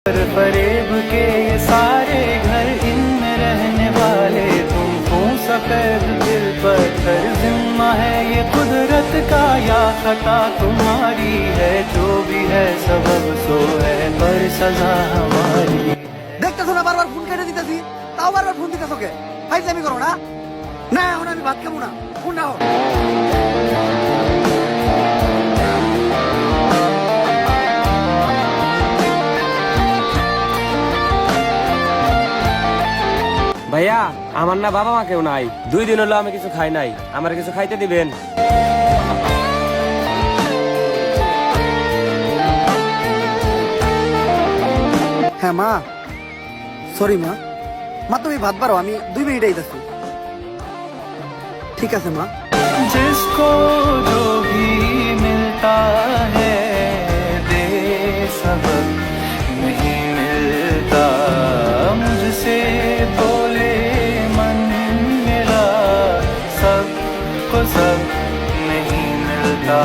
फरेब के ये सारे घर इनमें रहने वाले तुमको सफेद दिल पत्थर जिम्मा है ये कुदरत का या खता तुम्हारी है जो भी है सबब सो है पर सजा हमारी। দেখতেছো না বারবার ফোন কেটে দিতেছি, তাও বারবার ফোন দিতেছো কে? ফাইজলামি করো না। না এখন আমি ভাত খাবো না, ফোন নাও। ভাইয়া আমার না বাবা মা কেউ নাই, 2 দিন হলো আমি কিছু খাই নাই, আমার কিছু খাইতে দিবেন? হ্যাঁ মা, সরি মা। মা তুমি ভাত বাড়ো, আমি 2 মিনিট আইতাছি। ঠিক আছে মা। जिसको जो भी मिलता है दे सबक नहीं मिलता मुझसे बोले मन मेरा सबको सब नहीं मिलता।